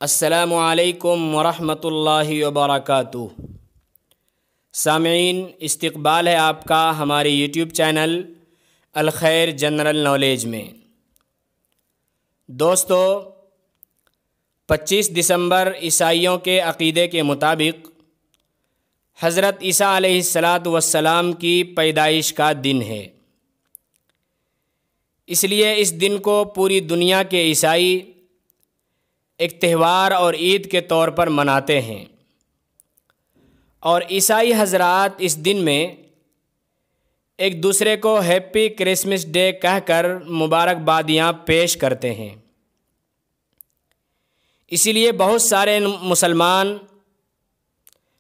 السلام علیکم ورحمۃ اللہ وبرکاتہ۔ سامعین، استقبال ہے آپ کا ہمارے یوٹیوب چینل الخیر جنرل نالج میں۔ دوستو، 25 دسمبر عیسائیوں کے عقیدے کے مطابق حضرت عیسیٰ علیہ السلام کی پیدائش کا دن ہے۔ اس لیے اس دن کو پوری دنیا کے عیسائی ایک تہوار اور عید کے طور پر مناتے ہیں، اور عیسائی حضرات اس دن میں ایک دوسرے کو ہیپی کرسمس ڈے کہہ کر مبارکبادیاں پیش کرتے ہیں۔ اسی لیے بہت سارے مسلمان،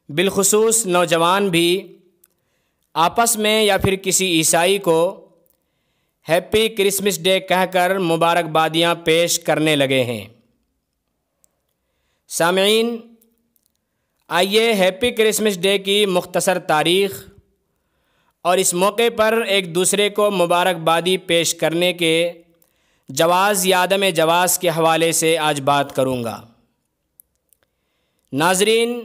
بالخصوص نوجوان بھی آپس میں یا پھر کسی عیسائی کو ہیپی کرسمس ڈے کہہ کر مبارکبادیاں پیش کرنے لگے ہیں۔ سامعین، آئیے ہیپی کرسمس ڈے کی مختصر تاریخ اور اس موقع پر ایک دوسرے کو مبارکبادی پیش کرنے کے جواز یا عدم جواز کے حوالے سے آج بات کروں گا۔ ناظرین،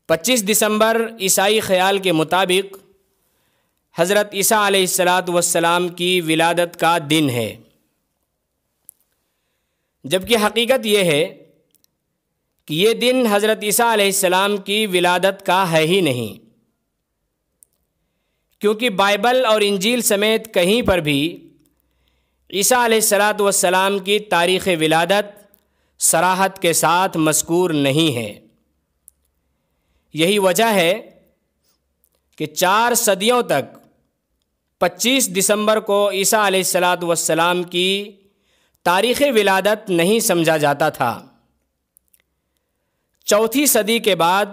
25 دسمبر عیسائی خیال کے مطابق حضرت عیسیٰ علیہ السلام کی ولادت کا دن ہے، جبکہ حقیقت یہ ہے کہ یہ دن حضرت عیسیٰ علیہ السلام کی ولادت کا ہے ہی نہیں، کیونکہ بائبل اور انجیل سمیت کہیں پر بھی عیسیٰ علیہ السلام کی تاریخ ولادت صراحت کے ساتھ مذکور نہیں ہے۔ یہی وجہ ہے کہ 4 صدیوں تک 25 دسمبر کو عیسیٰ علیہ السلام کی تاریخ ولادت نہیں سمجھا جاتا تھا۔ 4 صدی کے بعد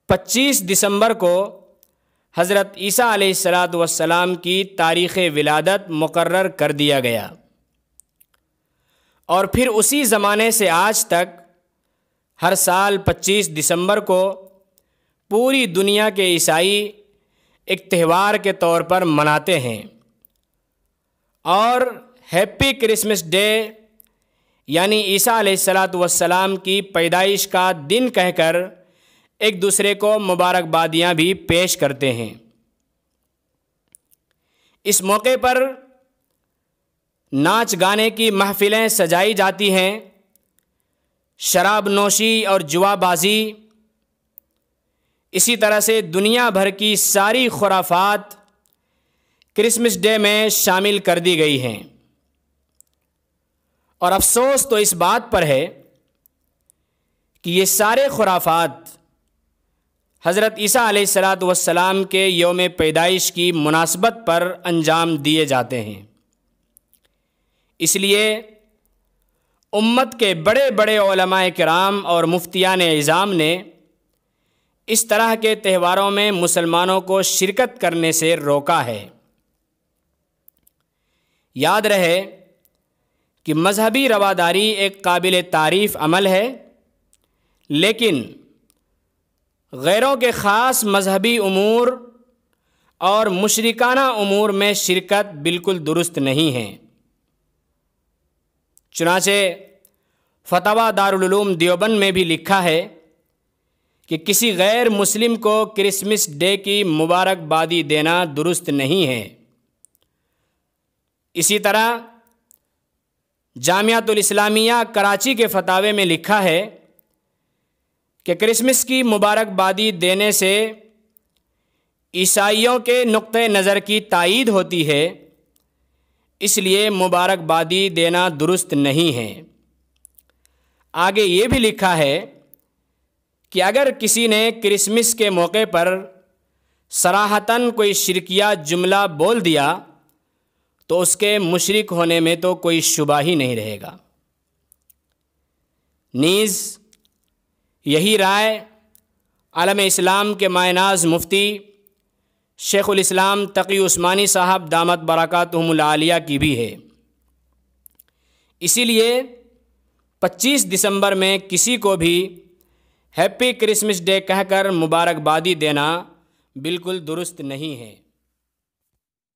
25 دسمبر کو حضرت عیسیٰ علیہ السلام کی تاریخ ولادت مقرر کر دیا گیا، اور پھر اسی زمانے سے آج تک ہر سال 25 دسمبر کو پوری دنیا کے عیسائی ایک تہوار کے طور پر مناتے ہیں، اور ہیپی کرسمس ڈے یعنی عیسیٰ علیہ السلام کی پیدائش کا دن کہہ کر ایک دوسرے کو مبارکبادیاں بھی پیش کرتے ہیں۔ اس موقع پر ناچ گانے کی محفلیں سجائی جاتی ہیں، شراب نوشی اور جوا بازی، اسی طرح سے دنیا بھر کی ساری خرافات کرسمس ڈے میں شامل کر دی گئی ہیں۔ اور افسوس تو اس بات پر ہے کہ یہ سارے خرافات حضرت عیسیٰ علیہ السلام کے یوم پیدائش کی مناسبت پر انجام دیے جاتے ہیں۔ اس لیے امت کے بڑے بڑے علماء کرام اور مفتیان اعظام نے اس طرح کے تہواروں میں مسلمانوں کو شرکت کرنے سے روکا ہے۔ یاد رہے کہ مذہبی رواداری ایک قابل تعریف عمل ہے، لیکن غیروں کے خاص مذہبی امور اور مشرکانہ امور میں شرکت بالکل درست نہیں ہے۔ چنانچہ فتاوی دارالعلوم دیوبند میں بھی لکھا ہے کہ کسی غیر مسلم کو کرسمس ڈے کی مبارکبادی دینا درست نہیں ہے۔ اسی طرح جامعۃ الاسلامیہ کراچی کے فتاوے میں لکھا ہے کہ کرسمس کی مبارکبادی دینے سے عیسائیوں کے نقطہ نظر کی تائید ہوتی ہے، اس لیے مبارکبادی دینا درست نہیں ہے۔ آگے یہ بھی لکھا ہے کہ اگر کسی نے کرسمس کے موقع پر صراحتاً کوئی شرکیہ جملہ بول دیا تو اس کے مشرک ہونے میں تو کوئی شبہ ہی نہیں رہے گا۔ نیز یہی رائے عالم اسلام کے مایہ ناز مفتی شیخ الاسلام تقی عثمانی صاحب دامت برکاتہم العالیہ کی بھی ہے۔ اسی لیے 25 دسمبر میں کسی کو بھی ہیپی کرسمس ڈے کہہ کر مبارکبادی دینا بالکل درست نہیں ہے۔